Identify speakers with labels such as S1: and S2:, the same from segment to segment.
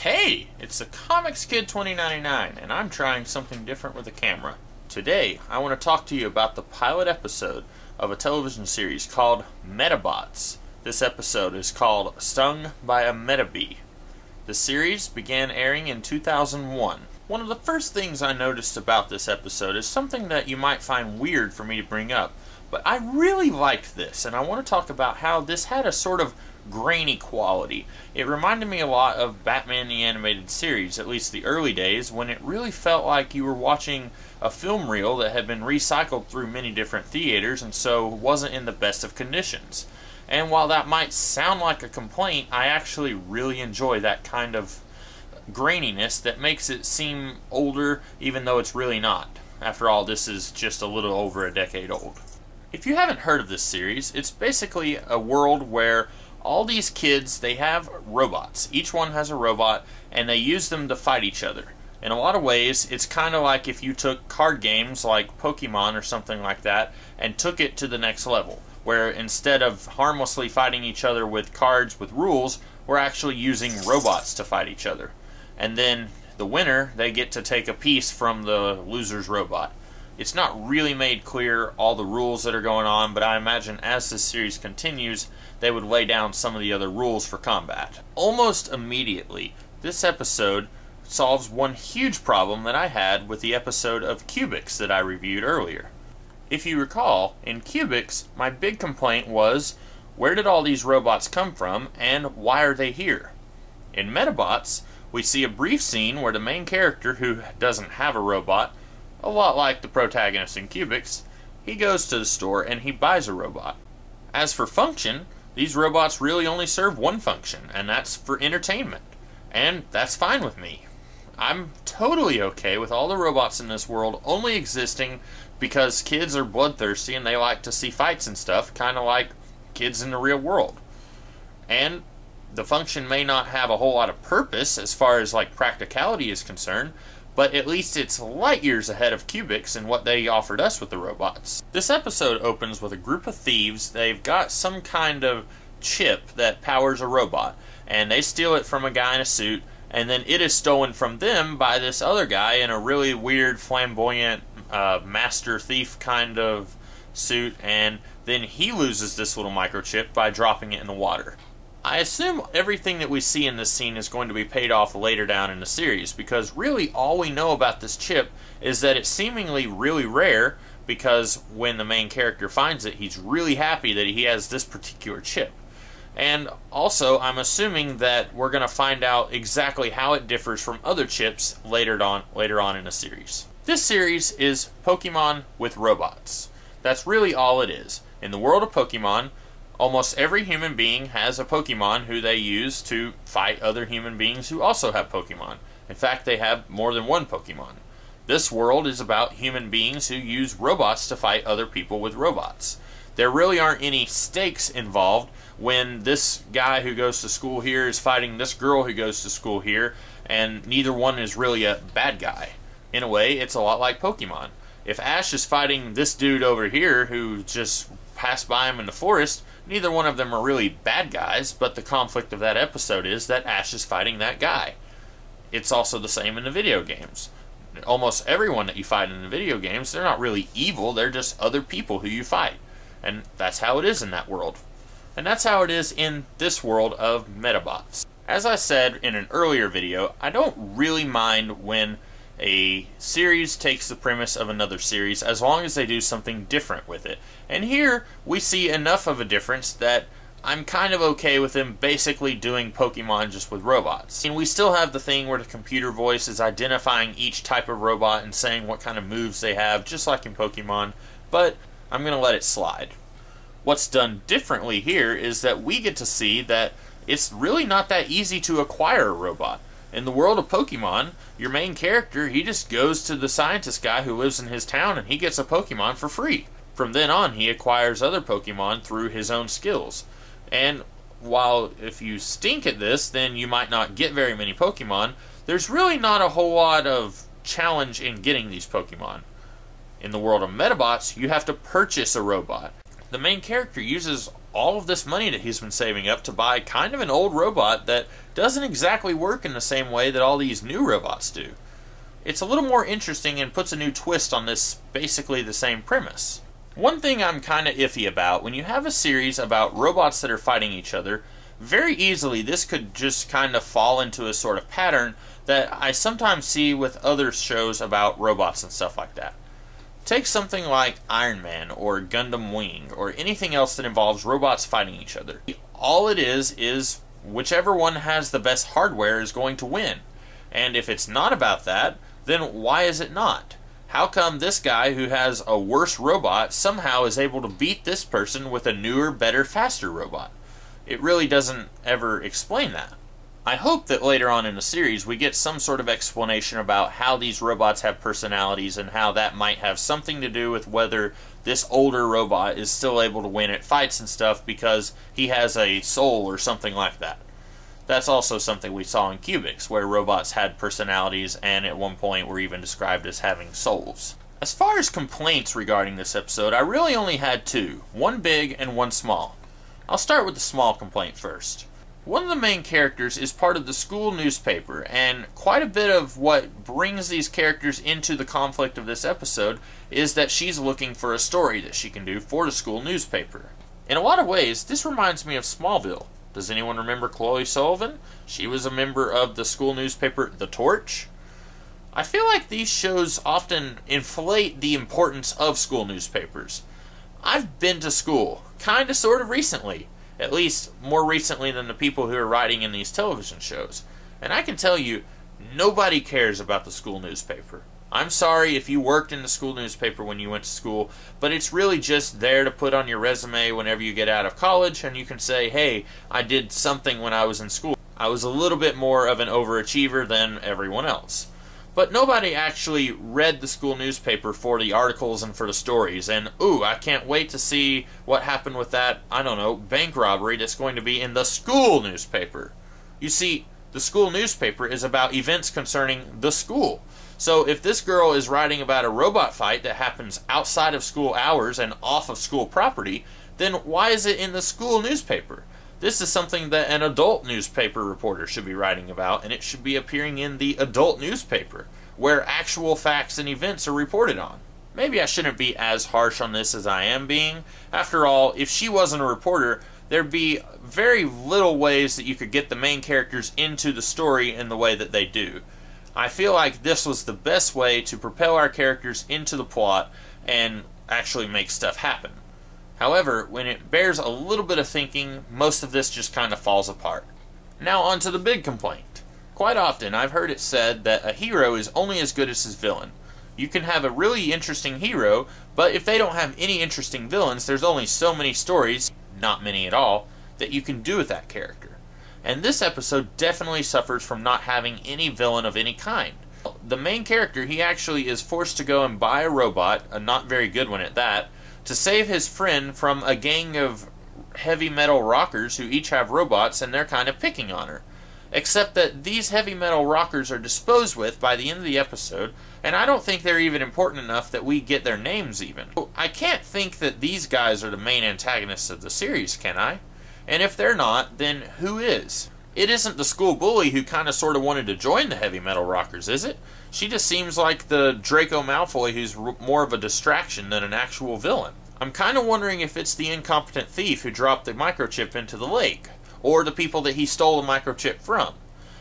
S1: Hey, it's the Comics Kid 2099, and I'm trying something different with a camera. Today, I want to talk to you about the pilot episode of a television series called Medabots. This episode is called Stung by a Metabee. The series began airing in 2001. One of the first things I noticed about this episode is something that you might find weird for me to bring up, but I really liked this, and I want to talk about how this had a sort of grainy quality. It reminded me a lot of Batman the Animated Series, at least the early days, when it really felt like you were watching a film reel that had been recycled through many different theaters and so wasn't in the best of conditions. And while that might sound like a complaint, I actually really enjoy that kind of graininess that makes it seem older even though it's really not. After all, this is just a little over a decade old. If you haven't heard of this series, it's basically a world where all these kids, they have robots. Each one has a robot, and they use them to fight each other. In a lot of ways, it's kind of like if you took card games like Pokemon or something like that and took it to the next level, where instead of harmlessly fighting each other with cards with rules, we're actually using robots to fight each other. And then the winner, they get to take a piece from the loser's robot. It's not really made clear all the rules that are going on, but I imagine as this series continues, they would lay down some of the other rules for combat. Almost immediately, this episode solves one huge problem that I had with the episode of Cubics that I reviewed earlier. If you recall, in Cubics, my big complaint was, where did all these robots come from, and why are they here? In Medabots, we see a brief scene where the main character, who doesn't have a robot, a lot like the protagonist in Cubics, he goes to the store and he buys a robot. As for function, these robots really only serve one function, and that's for entertainment. And that's fine with me. I'm totally okay with all the robots in this world only existing because kids are bloodthirsty and they like to see fights and stuff, kind of like kids in the real world. And the function may not have a whole lot of purpose as far as like practicality is concerned, but at least it's light years ahead of Cubics and what they offered us with the robots. This episode opens with a group of thieves. They've got some kind of chip that powers a robot, and they steal it from a guy in a suit, and then it is stolen from them by this other guy in a really weird, flamboyant, master thief kind of suit, and then he loses this little microchip by dropping it in the water. I assume everything that we see in this scene is going to be paid off later down in the series, because really all we know about this chip is that it's seemingly really rare, because when the main character finds it, he's really happy that he has this particular chip. And also, I'm assuming that we're going to find out exactly how it differs from other chips later on in the series. This series is Pokemon with robots. That's really all it is. In the world of Pokemon, almost every human being has a Pokemon who they use to fight other human beings who also have Pokemon. In fact, they have more than one Pokemon. This world is about human beings who use robots to fight other people with robots. There really aren't any stakes involved when this guy who goes to school here is fighting this girl who goes to school here, and neither one is really a bad guy. In a way, it's a lot like Pokemon. If Ash is fighting this dude over here who just passed by him in the forest, neither one of them are really bad guys, but the conflict of that episode is that Ash is fighting that guy. It's also the same in the video games. Almost everyone that you fight in the video games, they're not really evil, they're just other people who you fight. And that's how it is in that world. And that's how it is in this world of Medabots. As I said in an earlier video, I don't really mind when a series takes the premise of another series as long as they do something different with it. And here we see enough of a difference that I'm kind of okay with them basically doing Pokemon just with robots. And we still have the thing where the computer voice is identifying each type of robot and saying what kind of moves they have, just like in Pokemon, but I'm going to let it slide. What's done differently here is that we get to see that it's really not that easy to acquire a robot. In the world of Pokemon, your main character, he just goes to the scientist guy who lives in his town and he gets a Pokemon for free. From then on, he acquires other Pokemon through his own skills. And while if you stink at this, then you might not get very many Pokemon, there's really not a whole lot of challenge in getting these Pokemon. In the world of Medabots, you have to purchase a robot. The main character uses all of this money that he's been saving up to buy kind of an old robot that doesn't exactly work in the same way that all these new robots do. It's a little more interesting and puts a new twist on this basically the same premise. One thing I'm kind of iffy about, when you have a series about robots that are fighting each other, very easily this could just kind of fall into a sort of pattern that I sometimes see with other shows about robots and stuff like that. Take something like Iron Man or Gundam Wing or anything else that involves robots fighting each other. All it is whichever one has the best hardware is going to win. And if it's not about that, then why is it not? How come this guy who has a worse robot somehow is able to beat this person with a newer, better, faster robot? It really doesn't ever explain that. I hope that later on in the series we get some sort of explanation about how these robots have personalities and how that might have something to do with whether this older robot is still able to win at fights and stuff because he has a soul or something like that. That's also something we saw in Cubics, where robots had personalities and at one point were even described as having souls. As far as complaints regarding this episode, I really only had two, one big and one small. I'll start with the small complaint first. One of the main characters is part of the school newspaper, and quite a bit of what brings these characters into the conflict of this episode is that she's looking for a story that she can do for the school newspaper. In a lot of ways, this reminds me of Smallville. Does anyone remember Chloe Sullivan? She was a member of the school newspaper The Torch. I feel like these shows often inflate the importance of school newspapers. I've been to school, kind of sort of recently. At least more recently than the people who are writing in these television shows. And I can tell you, nobody cares about the school newspaper. I'm sorry if you worked in the school newspaper when you went to school, but it's really just there to put on your resume whenever you get out of college, and you can say, hey, I did something when I was in school. I was a little bit more of an overachiever than everyone else. But nobody actually read the school newspaper for the articles and for the stories, and ooh, I can't wait to see what happened with that, I don't know, bank robbery that's going to be in the school newspaper. You see, the school newspaper is about events concerning the school. So if this girl is writing about a robot fight that happens outside of school hours and off of school property, then why is it in the school newspaper? This is something that an adult newspaper reporter should be writing about, and it should be appearing in the adult newspaper, where actual facts and events are reported on. Maybe I shouldn't be as harsh on this as I am being. After all, if she wasn't a reporter, there'd be very little ways that you could get the main characters into the story in the way that they do. I feel like this was the best way to propel our characters into the plot and actually make stuff happen. However, when it bears a little bit of thinking, most of this just kind of falls apart. Now on to the big complaint. Quite often I've heard it said that a hero is only as good as his villain. You can have a really interesting hero, but if they don't have any interesting villains, there's only so many stories, not many at all, that you can do with that character. And this episode definitely suffers from not having any villain of any kind. The main character, he actually is forced to go and buy a robot, a not very good one at that, to save his friend from a gang of heavy metal rockers who each have robots and they're kind of picking on her. Except that these heavy metal rockers are disposed with by the end of the episode, and I don't think they're even important enough that we get their names even. I can't think that these guys are the main antagonists of the series, can I? And if they're not, then who is? It isn't the school bully who kind of sort of wanted to join the heavy metal rockers, is it? She just seems like the Draco Malfoy who's more of a distraction than an actual villain. I'm kind of wondering if it's the incompetent thief who dropped the microchip into the lake, or the people that he stole the microchip from.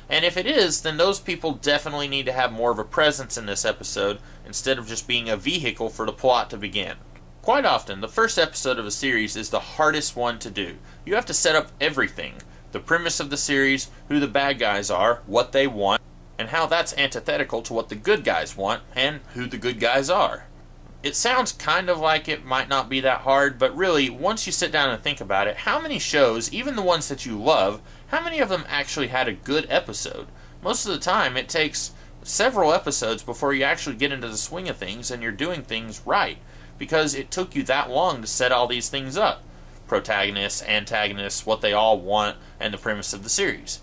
S1: And if it is, then those people definitely need to have more of a presence in this episode, instead of just being a vehicle for the plot to begin. Quite often, the first episode of a series is the hardest one to do. You have to set up everything. The premise of the series, who the bad guys are, what they want, and how that's antithetical to what the good guys want, and who the good guys are. It sounds kind of like it might not be that hard, but really, once you sit down and think about it, how many shows, even the ones that you love, how many of them actually had a good episode? Most of the time, it takes several episodes before you actually get into the swing of things and you're doing things right, because it took you that long to set all these things up. Protagonists, antagonists, what they all want, and the premise of the series.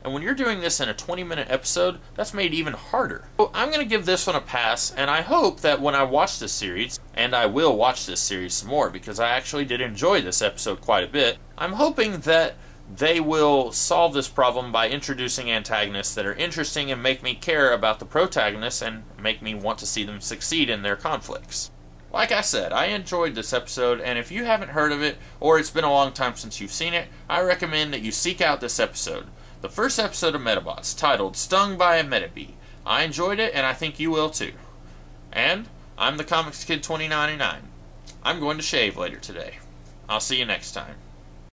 S1: And when you're doing this in a 20-minute episode, that's made even harder. So I'm going to give this one a pass, and I hope that when I watch this series, and I will watch this series some more because I actually did enjoy this episode quite a bit, I'm hoping that they will solve this problem by introducing antagonists that are interesting and make me care about the protagonists and make me want to see them succeed in their conflicts. Like I said, I enjoyed this episode, and if you haven't heard of it, or it's been a long time since you've seen it, I recommend that you seek out this episode. The first episode of Medabots, titled Stung by a Metabee. I enjoyed it, and I think you will too. And I'm the Comics Kid 2099. I'm going to shave later today. I'll see you next time.